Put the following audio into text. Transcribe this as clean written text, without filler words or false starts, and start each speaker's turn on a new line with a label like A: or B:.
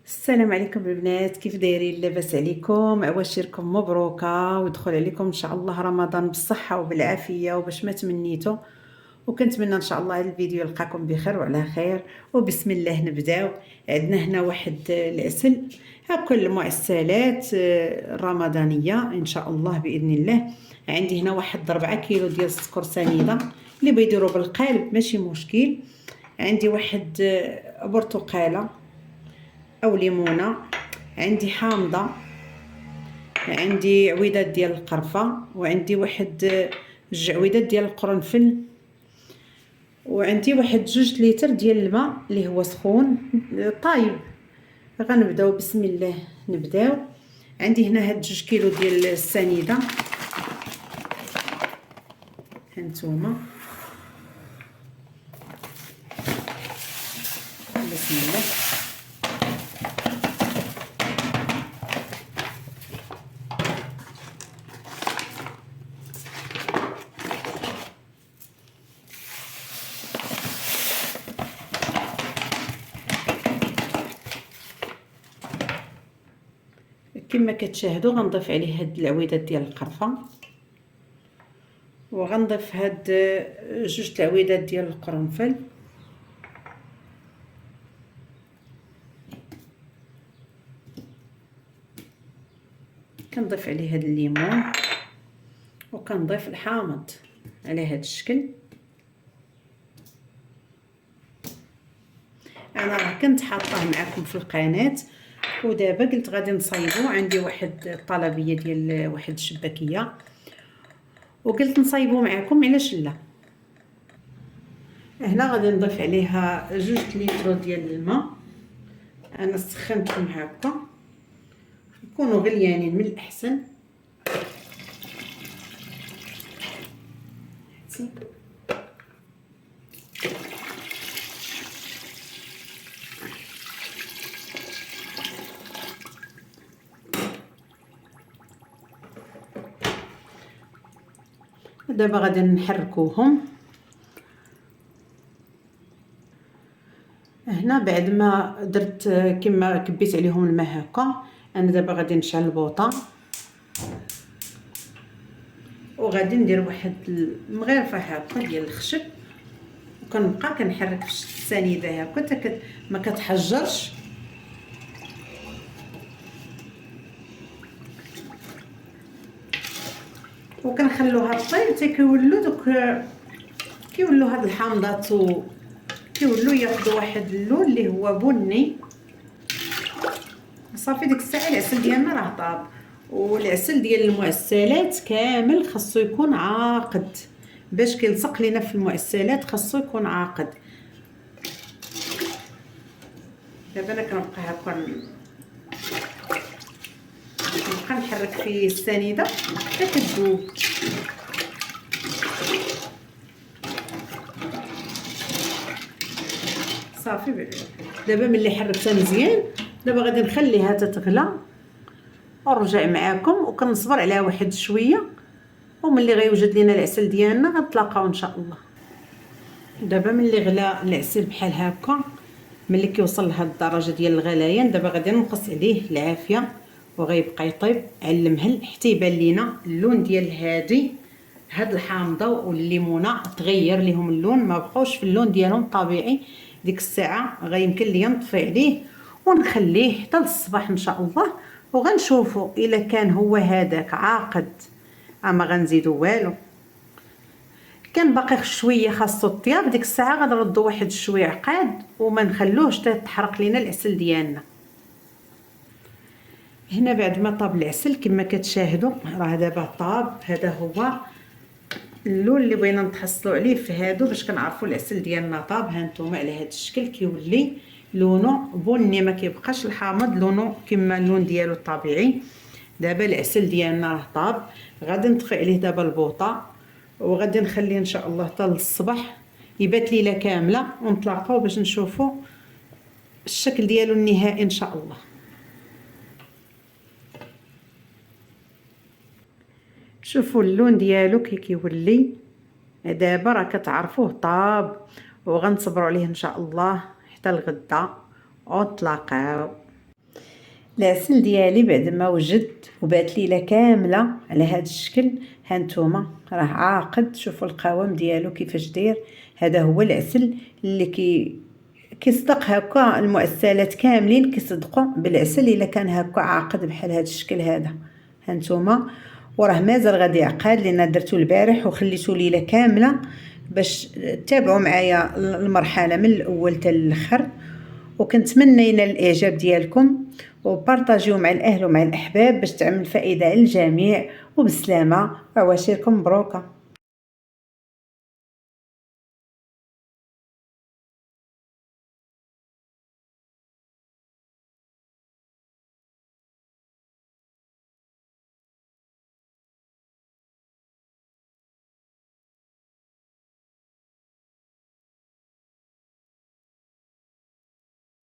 A: السلام عليكم البنات، كيف دايرين؟ لاباس عليكم؟ عواشركم مبروكه ويدخل عليكم ان شاء الله رمضان بالصحه وبالعافيه وباش ما تمنيتوا. وكنتمنى ان شاء الله هذا الفيديو يلقاكم بخير وعلى خير. وبسم الله نبداو. عندنا هنا واحد العسل، هاكا المعسلات الرمضانيه ان شاء الله باذن الله. عندي هنا واحد 4 كيلو ديال السكر سنيده اللي بيديروا بالقالب ماشي مشكل. عندي واحد برتقاله او ليمونه، عندي حامضه، عندي عويدات ديال القرفه، وعندي واحد 2 عويدات ديال القرنفل، وعندي واحد 2 لتر ديال الماء اللي هو سخون طايب. غنبداو بسم الله نبداو. عندي هنا هاد 2 كيلو ديال السنيده، هانتوما بسم الله. كما كتشاهدوا غنضيف عليه هاد العويدات ديال القرفه، وغنضيف هاد 2 العويدات ديال القرنفل، كنضيف عليه هاد الليمون، وكنضيف الحامض على هاد الشكل. انا راه كنت حاطاه معكم في القناه، ودابا قلت غادي نصايبو. عندي واحد الطلبيه ديال واحد الشباكيه وقلت نصايبو معكم، علاش لا. هنا غادي نضيف عليها 2 لتر ديال الماء. انا سخنتهم هكا، يكونوا غليانين من الاحسن. دابا غادي نحركوهم. هنا بعد ما درت كما كبيت عليهم الماء هكا، انا دابا غادي نشعل البوطه وغادي ندير واحد المغرفه هكا ديال الخشب، وكنبقى كنحرك في السنيده هكا حتى ما كتحجرش. وكنخلوها طيب حتى كيولوا دوك كيولوا هاد الحامضات كيولوا ياخذوا واحد اللون اللي هو بني. صافي ديك الساعه العسل ديالنا راه طاب. والعسل ديال المعسلات كامل خاصو يكون عاقد، باش كيلصق لينا في المعسلات خاصو يكون عاقد. دابا انا كنبقى هكا نبقى نحرك في السنيده حتى كتذوب. صافي دابا ملي حركتها مزيان، دابا غادي نخليها تتغلى ونرجع معاكم، وكنصبر عليها واحد شويه. وملي غيوجد لينا العسل ديالنا غنتلاقاو ان شاء الله. دابا ملي غلا العسل بحال هكا، ملي كيوصل لهاد الدرجه ديال الغليان، دابا غادي نقص عليه العافيه وغيبقى يطيب على المهل حتى يبان لينا اللون ديال هاد الحامضه والليمونه تغير ليهم اللون، ما بقاوش في اللون ديالهم الطبيعي. ديك الساعه غيمكن ليا نطفي عليه ونخليه حتى للصباح ان شاء الله، وغنشوفوا الا كان هو هذاك عاقد. اما غنزيدو والو، كان باقي شويه خاصو الطياب، ديك الساعه غنردو واحد شويه عقاد وما نخلوهش تحرق لينا العسل ديالنا. هنا بعد ما طاب العسل كما كتشاهدوا راه دابا طاب. هذا هو اللون اللي بغينا نتحصلوا عليه في هادو باش كنعرفوا العسل ديالنا طاب. هانتوما على هذا الشكل كيولي لونه بني، ما كيبقاش الحامض لونه كما اللون ديالو الطبيعي. دابا العسل ديالنا راه طاب. غادي نطفي عليه دابا البوطه وغادي نخليه ان شاء الله حتى للصباح يبات ليله كامله، ونتلاقاو باش نشوفوا الشكل ديالو النهائي ان شاء الله. شوفوا اللون ديالو كي كيولي. دابا راه كتعرفوه طاب، وغنصبروا عليه ان شاء الله حتى الغدا ونتلاقاو. العسل ديالي بعد ما وجد وبات ليله كامله على هذا الشكل. هانتوما راه عاقد، شوفوا القوام ديالو كيفاش داير. هذا هو العسل اللي كيصدق هكا. المؤسسات كاملين كيصدقوا بالعسل الا كان هكا عاقد بحال هذا الشكل هذا. هانتوما وراه مازال غادي يعقد لان درتو البارح وخليتو ليله كامله باش تتابعوا معايا المرحله من الاول حتى الاخر. وكنتمنى ينال الاعجاب ديالكم وبارطاجيو مع الاهل ومع الاحباب باش تعمل فائده للجميع. وبسلامه، عواشركم مبروكه.